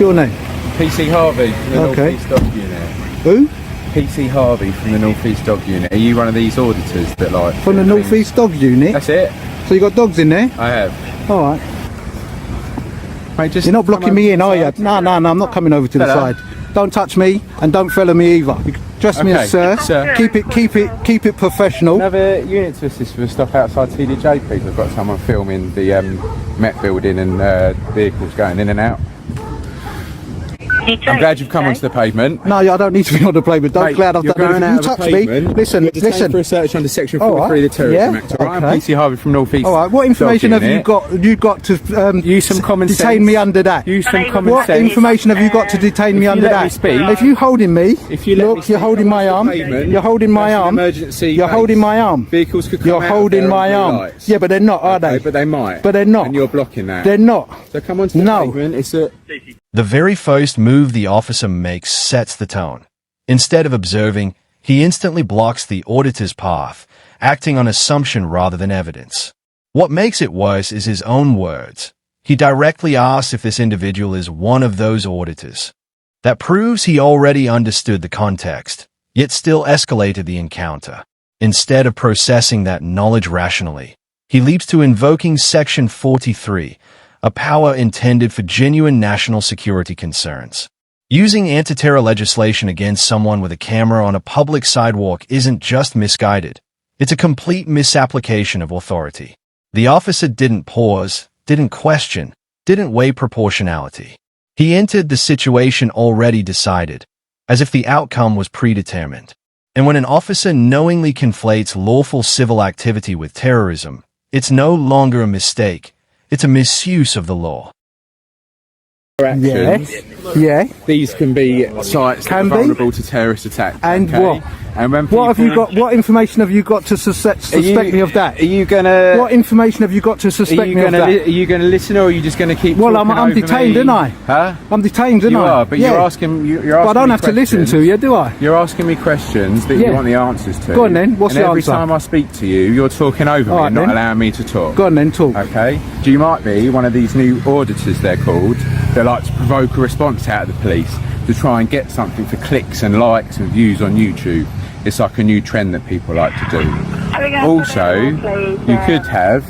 Your name? PC Harvey from the North East Dog Unit. Who? PC Harvey from the North East Dog Unit. Are you one of these auditors that like... From the North East Dog Unit? That's it. So you got dogs in there? I have. Alright. Mate, just... You're not blocking me in, are you? No, I'm not coming over to the side. Don't touch me and don't follow me either. You dress me as sir. Keep it professional. Another unit to assist with stuff outside TDJ, please. I've got someone filming the Met building and vehicles going in and out. I'm glad you've come onto the pavement. No, I don't need to be on the pavement. Don't glad I've done anything. You touch me. Listen. For a search under section 43 of the Terrorism Act. Alright, I'm PC Harvey from North East. Alright, what information have you got to use some common sense. Detain me under that? Use some common sense. What information have you got to detain me under that? If you holding me, look, you're holding my arm. You're holding my arm. You're holding my arm. Vehicles could come You're holding my arm. Yeah, but they're not, are they? But they might. But they're not. And you're blocking that. They're not. So come onto the pavement. It's a... The very first move the officer makes sets the tone. Instead of observing, he instantly blocks the auditor's path, acting on assumption rather than evidence. What makes it worse is his own words. He directly asks if this individual is one of those auditors. That proves he already understood the context, yet still escalated the encounter. Instead of processing that knowledge rationally, he leaps to invoking Section 43, a power intended for genuine national security concerns. Using anti-terror legislation against someone with a camera on a public sidewalk isn't just misguided. It's a complete misapplication of authority. The officer didn't pause, didn't question, didn't weigh proportionality. He entered the situation already decided, as if the outcome was predetermined. And when an officer knowingly conflates lawful civil activity with terrorism, it's no longer a mistake. It's a misuse of the law. Yeah. These can be sites that are vulnerable to terrorist attack. And what? And when what have you got? What information have you got to suspect me of that? Are you gonna? What information have you got to suspect me of that? Are you gonna listen, or are you just gonna keep? Well, I'm detained, aren't I? Huh? I'm detained, aren't I? You are, but you're asking. You're asking. But I don't have to listen to you, do I? You're asking me questions that you want the answers to. Go on then. What's the answer? Every time I speak to you, you're talking over me and not allowing me to talk. Go on then, talk. Okay. You might be one of these new auditors, they're called. They like to provoke a response out of the police to try and get something for clicks and likes and views on YouTube. It's like a new trend that people like to do. Also, you could have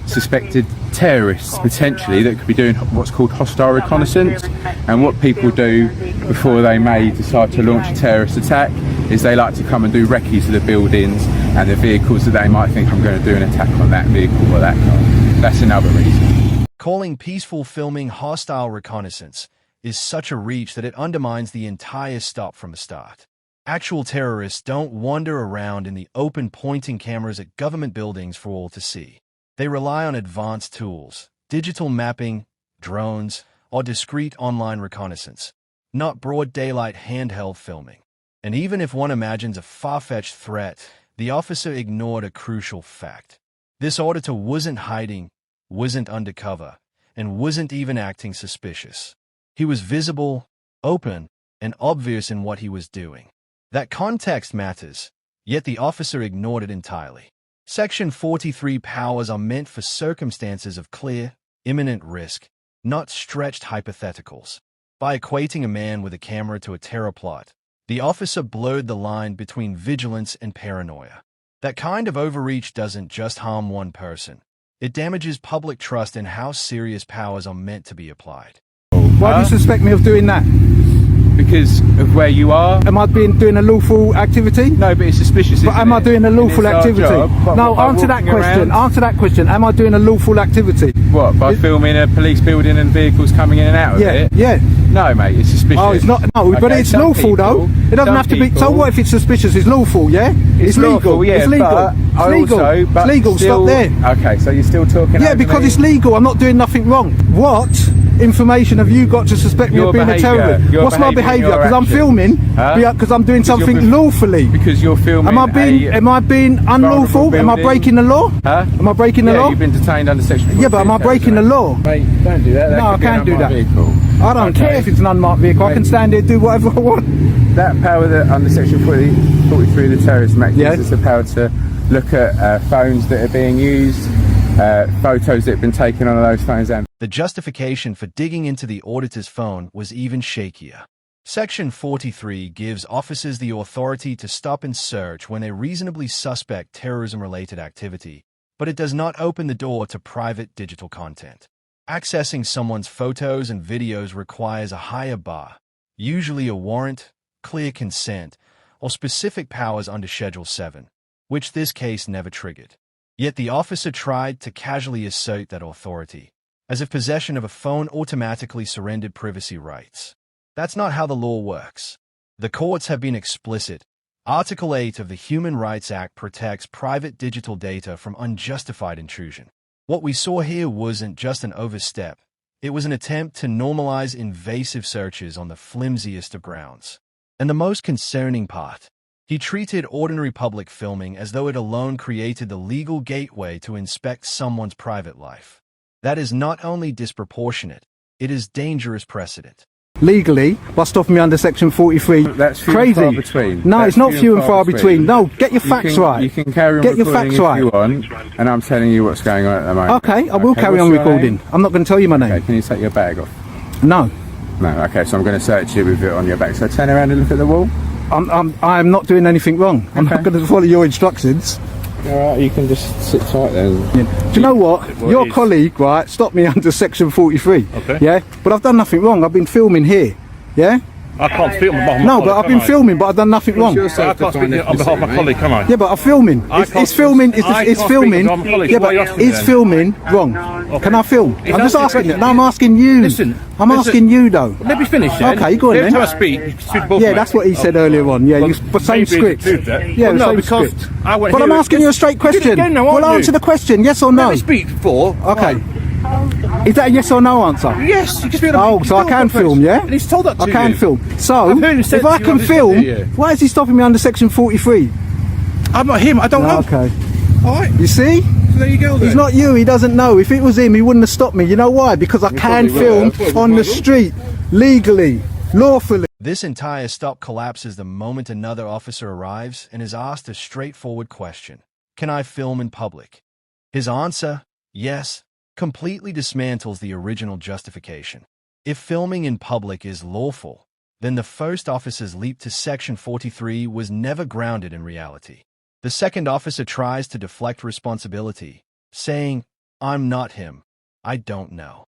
suspected terrorists potentially that could be doing what's called hostile reconnaissance, and what people do before they may decide to launch a terrorist attack is they like to come and do recce's of the buildings and the vehicles that they might think, I'm going to do an attack on that vehicle or that car. That's another reason. Calling peaceful filming hostile reconnaissance is such a reach that it undermines the entire stop from the start. Actual terrorists don't wander around in the open pointing cameras at government buildings for all to see. They rely on advanced tools, digital mapping, drones, or discreet online reconnaissance, not broad daylight handheld filming. And even if one imagines a far-fetched threat, the officer ignored a crucial fact. This auditor wasn't hiding, wasn't undercover, and wasn't even acting suspicious. He was visible, open, and obvious in what he was doing. That context matters, yet the officer ignored it entirely. Section 43 powers are meant for circumstances of clear, imminent risk, not stretched hypotheticals. By equating a man with a camera to a terror plot, the officer blurred the line between vigilance and paranoia. That kind of overreach doesn't just harm one person. It damages public trust in how serious powers are meant to be applied. Why do you suspect me of doing that? Because of where you are. Am I doing a lawful activity? No, but it's suspicious. But am I doing a lawful activity? No, answer that question. Answer that question. Am I doing a lawful activity? What, by filming a police building and vehicles coming in and out of it? Yeah. No, mate, it's suspicious. Oh, it's not. No, but it's lawful though. It doesn't have to be. So what if it's suspicious? It's lawful, yeah? It's legal. Yeah, it's legal. It's legal. Stop there. Okay, so you're still talking. Yeah, because it's legal. I'm not doing nothing wrong. What information have you got to suspect me of being a terrorist? What's my behaviour? Because I'm filming. Because I'm doing something lawfully. Because you're filming. Am I being unlawful? Am I breaking the law? Am I breaking the law? You've been detained under section 43. Yeah, but am I breaking the law? Mate, don't do that. No, I can't do that. I don't care if it's an unmarked vehicle. I can stand there and do whatever I want. That power that under section 43 of the Terrorism Act gives us the power to look at phones that are being used, photos that have been taken on those phones and The justification for digging into the auditor's phone was even shakier. Section 43 gives officers the authority to stop and search when they reasonably suspect terrorism-related activity, but it does not open the door to private digital content. Accessing someone's photos and videos requires a higher bar, usually a warrant, clear consent, or specific powers under Schedule 7, which this case never triggered. Yet the officer tried to casually assert that authority, as if possession of a phone automatically surrendered privacy rights. That's not how the law works. The courts have been explicit. Article 8 of the Human Rights Act protects private digital data from unjustified intrusion. What we saw here wasn't just an overstep. It was an attempt to normalize invasive searches on the flimsiest of grounds. And the most concerning part, he treated ordinary public filming as though it alone created the legal gateway to inspect someone's private life. That is not only disproportionate, it is dangerous precedent. Legally, by stopping me under Section 43. That's few crazy. and far between. No, That's it's not few and far between. No, get your facts right. You can carry on get your recording facts if right. you want, and I'm telling you what's going on at the moment. Okay, I will carry on recording. I'm not going to tell you my name. Okay, can you take your bag off? No. No, okay, so I'm going to search you with it on your back. So turn around and look at the wall. I'm not doing anything wrong. I'm not going to follow your instructions. Alright, you can just sit tight there. Yeah. Do you know what? Your colleague, right, stopped me under Section 43. Okay. Yeah? But I've done nothing wrong. I've been filming here. Yeah? I can't speak on behalf of my No, colleague, but I've been filming, but I've done nothing wrong. I can't speak on behalf of my colleague, can I? Yeah, but I'm filming. It's filming. It's filming. Yeah, but it's filming wrong. Okay. Can I film? I'm just asking you. No, I'm asking you. Listen, I'm asking you though. Let me finish then. Okay, go on then. Every time I speak, you speak both Yeah, that's what he said earlier on. Yeah, you same script. Yeah, no, same because script. I went But here I'm asking you a straight question. Well, answer the question. Yes or no? Let me speak before. Okay. Is that a yes or no answer? Yes, you can speak. Oh, so I can film, yeah? And he's told that to you. I can film. So, if I can film, why is he stopping me under Section 43? I'm not him. I don't know. Okay. All right. You see? So there you go then. He's not you. He doesn't know. If it was him, he wouldn't have stopped me. You know why? Because I can film on the street, legally, lawfully. This entire stop collapses the moment another officer arrives and is asked a straightforward question. Can I film in public? His answer, yes, completely dismantles the original justification. If filming in public is lawful, then the first officer's leap to Section 43 was never grounded in reality. The second officer tries to deflect responsibility, saying, "I'm not him. I don't know."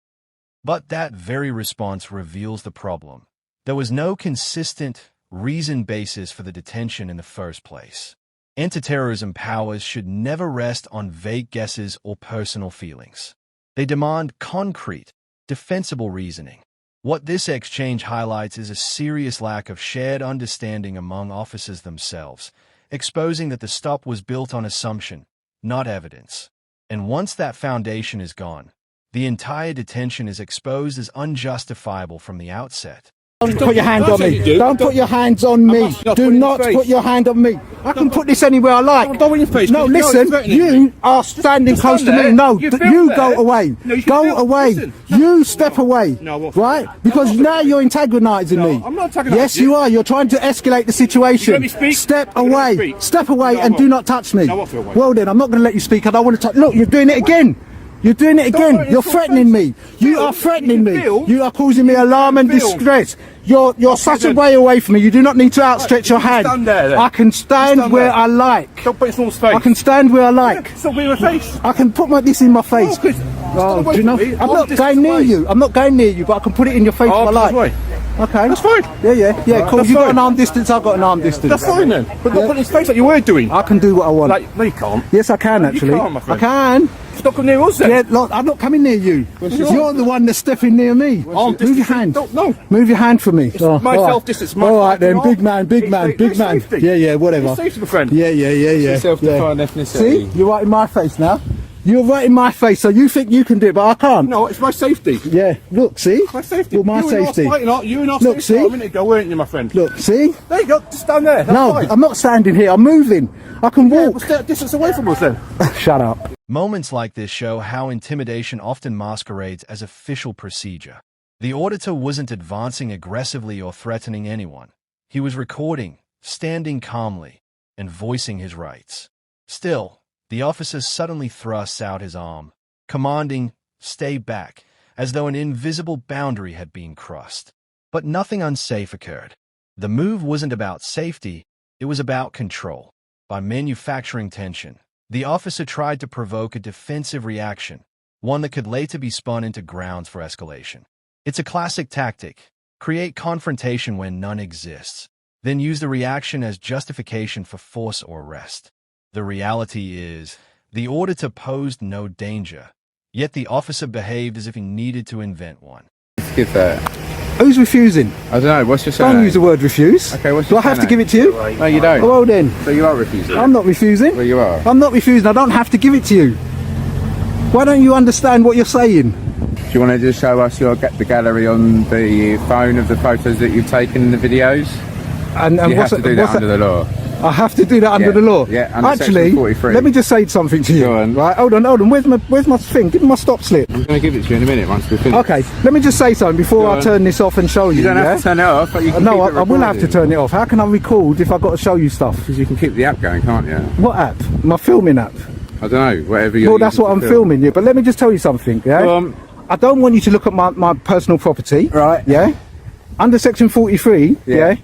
But that very response reveals the problem. There was no consistent, reasoned basis for the detention in the first place. Anti-terrorism powers should never rest on vague guesses or personal feelings. They demand concrete, defensible reasoning. What this exchange highlights is a serious lack of shared understanding among officers themselves, exposing that the stop was built on assumption, not evidence. And once that foundation is gone, the entire detention is exposed as unjustifiable from the outset. Don't put your hand on me. Don't put your hands on me. Do not put your hand on me. I can put this anywhere I like. Don't in your face. No, listen. You are standing close to me. No, you go away. Go away. You step away. Right? Because now you're antagonising me. I'm not antagonising you. Yes, you are. You're trying to escalate the situation. Let me speak. Step away. Step away and do not touch me. Well then, I'm not going to let you speak. I don't want to touch. Look, you're doing it again. You're doing it again. You're threatening me. You are threatening me. You are causing me alarm and distress. You're such a way away from me. You do not need to outstretch your hand. I can stand where I like. Don't put it in someone's face. I can stand where I like. Stop being in my face. I can put this in my face. Oh, do you know? I'm not going near you. I'm not going near you, but I can put it in your face if I like. Okay. That's fine. Yeah, cool. You got an arm distance, I've got an arm distance. That's fine then. But not put it in his face like you were doing. I can do what I want. Like, no, you can't. Yes, I can actually. You can't, my friend. I can. Stop coming near us then. Yeah, look, I'm not coming near you. You're the one that's stepping near me. Move your hand. No. Move your hand from me. My self-distance. All right then, big man. Yeah, whatever. Safety, my friend. Yeah. Self-defined ethnicity. See, you're right in my face now. You're right in my face, so you think you can do it, but I can't. No, it's my safety. Yeah, look, see? My safety. Well, my safety. You and I Look, see? a minute ago, weren't you, my friend? Look, see? There you go, just stand there. That's No, fine. I'm not standing here, I'm moving. I can walk. Well, stay a distance away from us then. Shut up. Moments like this show how intimidation often masquerades as official procedure. The auditor wasn't advancing aggressively or threatening anyone. He was recording, standing calmly, and voicing his rights. Still, the officer suddenly thrusts out his arm, commanding, "Stay back," as though an invisible boundary had been crossed. But nothing unsafe occurred. The move wasn't about safety, it was about control. By manufacturing tension, the officer tried to provoke a defensive reaction, one that could later be spun into grounds for escalation. It's a classic tactic. Create confrontation when none exists, then use the reaction as justification for force or arrest. The reality is, the auditor posed no danger, yet the officer behaved as if he needed to invent one. Let's give that. Who's refusing? I don't know, what's your surname? Don't use the word refuse. Okay, what's Do your I have to surname? give it to you? No, you don't. Well then. So you are refusing? I'm not refusing. Well, you are. I'm not refusing. I don't have to give it to you. Why don't you understand what you're saying? Do you want to just show us the gallery on the phone of the photos that you've taken in the videos? And You have to do that under the law. I have to do that under the law. Yeah, under Actually, Section 43. let me just say something to you. Go on. Right, hold on. Where's my thing? Give me my stop slip. I'm going to give it to you in a minute once we're finished. Okay, let me just say something before Go I on. turn this off and show you. You don't yeah? have to turn it off, but you can No, keep it I will have to recording. turn it off. How can I record if I've got to show you stuff? Because you can keep the app going, can't you? What app? My filming app. I don't know, whatever you're Well, that's using what to I'm film. filming you. But let me just tell you something. Yeah. Go on. I don't want you to look at my personal property. Right. Yeah. Under Section 43. Yeah.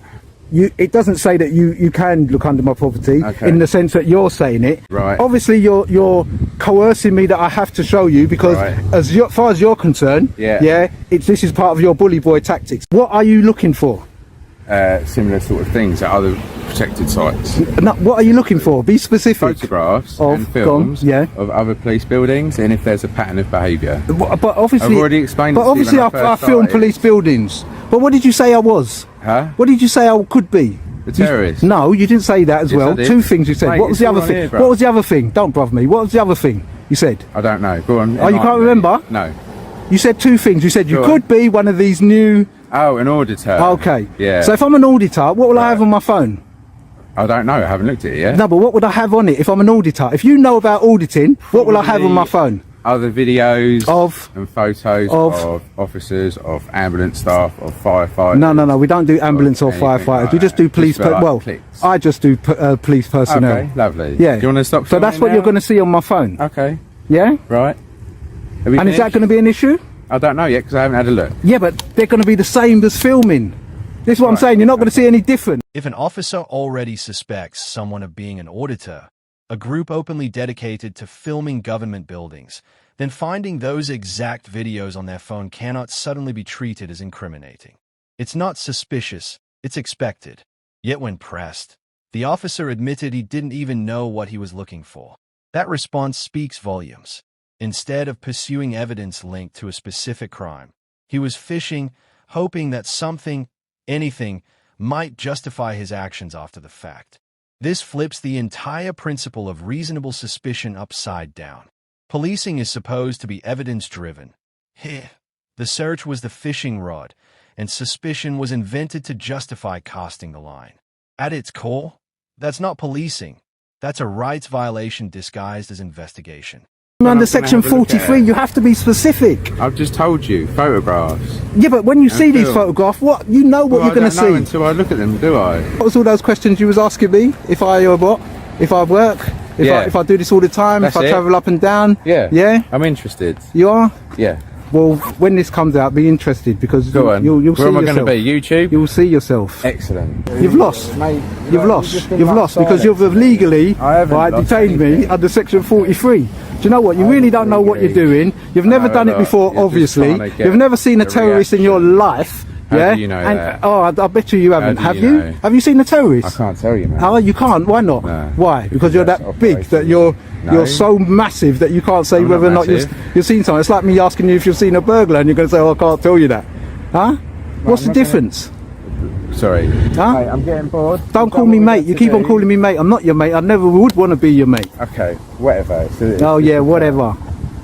It doesn't say that you can look under my property Okay. in the sense that you're saying it. Right. Obviously, you're coercing me that I have to show you because, Right. as far as you're concerned, Yeah. this is part of your bully boy tactics. What are you looking for? Similar sort of things at other protected sites. No, what are you looking for? Be specific. Photographs Of- and films gone, yeah. of other police buildings, and if there's a pattern of behaviour. But obviously, I've already explained it But to you obviously, when I I first filmed started. police buildings. But what did you say I was? Huh? What did you say I could be? The terrorist? No, you didn't say that as Yes, well. I did. Two things you said. Mate, What was it's the other all on thing? here, bro. What was the other thing? Don't brother me. What was the other thing you said? I don't know. Go on. Oh, you can't remember? No. You said two things. You said you Go on. could be one of these new. Oh, an auditor. Okay. Yeah. So if I'm an auditor, what will I Right. have on my phone? I don't know. I haven't looked at it yet. No, but what would I have on it if I'm an auditor? If you know about auditing, what will I have on my phone? Other videos Of? and photos Of? officers, of ambulance staff, of firefighters. No. We don't do ambulance or anything firefighters. like We just that. do police. Just for, like, Well, clicks. I just do police personnel. Okay, lovely. Yeah. Do you want to stop? So that's filming what you're now? going to see on my phone. Okay. Yeah. Right. Are we And is that finished? going to be an issue? I don't know yet because I haven't had a look. Yeah, but they're going to be the same as filming. This is what I'm Right. saying. You're not going to see any different. If an officer already suspects someone of being an auditor, a group openly dedicated to filming government buildings, then finding those exact videos on their phone cannot suddenly be treated as incriminating. It's not suspicious, it's expected. Yet when pressed, the officer admitted he didn't even know what he was looking for. That response speaks volumes. Instead of pursuing evidence linked to a specific crime, he was fishing, hoping that something, anything, might justify his actions after the fact. This flips the entire principle of reasonable suspicion upside down. Policing is supposed to be evidence-driven. Here, the search was the fishing rod, and suspicion was invented to justify casting the line. At its core, that's not policing. That's a rights violation disguised as investigation. I'm Under gonna Section have a look at 43, it. you have to be specific. I've just told you, photographs. Yeah, but when you see these film. photographs, what you know what Well, you're going I to don't know see. until I look at them, do I? What was all those questions you was asking me? If I what? If I work? Yeah. If I do this all the time? That's if I it. travel up and down? Yeah. Yeah. I'm interested. You are. Yeah. Well, when this comes out, be interested because Go on. you'll see Where am I yourself. going to be? YouTube? You'll see yourself. Excellent. You've lost. Mate, You've lost. You've lost because you've illegally I haven't lost detained me anything. under Section 43. Do you know what? You really don't know what you're doing. You've never No, done it look, before, you're just obviously. trying to get You've never seen a the terrorist in your reaction. life. How Yeah. do you know and, that? Oh, I bet you haven't. do Have you you? know? Have you seen a terrorist? I can't tell you, man. Oh, you can't. Why not? No. Why? Because you're that's that big that operational. you're No. so massive that you can't say I'm whether or not not massive. you've seen something. It's like me asking you if you've seen a burglar and you're going to say, "Oh, I can't tell you that." Huh? What's the I'm not gonna- difference? Sorry. Huh? Mate, I'm getting bored. Don't call me mate. You keep on calling me mate. I'm not your mate. I never would want to be your mate. Okay, whatever. Oh yeah, whatever.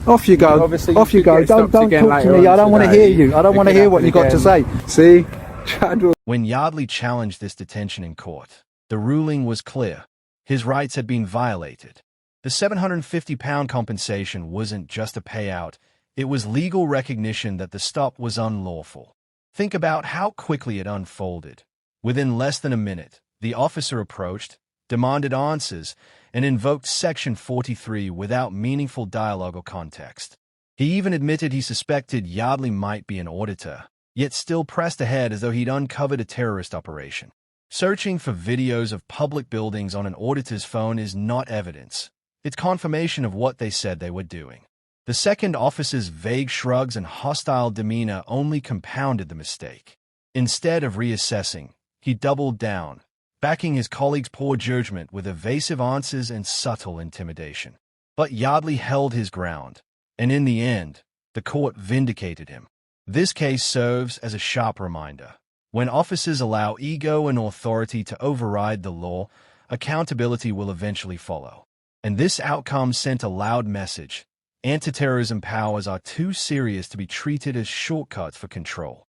Off you go. Obviously, Off you you could go. get Don't stopped again talk to later me. I on don't want to today. hear you. I don't It want to could hear what happen you got to say. again. See? Chad will- When Yardley challenged this detention in court, the ruling was clear. His rights had been violated. The £750 compensation wasn't just a payout, it was legal recognition that the stop was unlawful. Think about how quickly it unfolded. Within less than a minute, the officer approached, demanded answers, and invoked Section 43 without meaningful dialogue or context. He even admitted he suspected Yardley might be an auditor, yet still pressed ahead as though he'd uncovered a terrorist operation. Searching for videos of public buildings on an auditor's phone is not evidence. It's confirmation of what they said they were doing. The second officer's vague shrugs and hostile demeanor only compounded the mistake. Instead of reassessing, he doubled down, backing his colleague's poor judgment with evasive answers and subtle intimidation. But Yardley held his ground, and in the end, the court vindicated him. This case serves as a sharp reminder. When officers allow ego and authority to override the law, accountability will eventually follow. And this outcome sent a loud message. Anti-terrorism powers are too serious to be treated as shortcuts for control.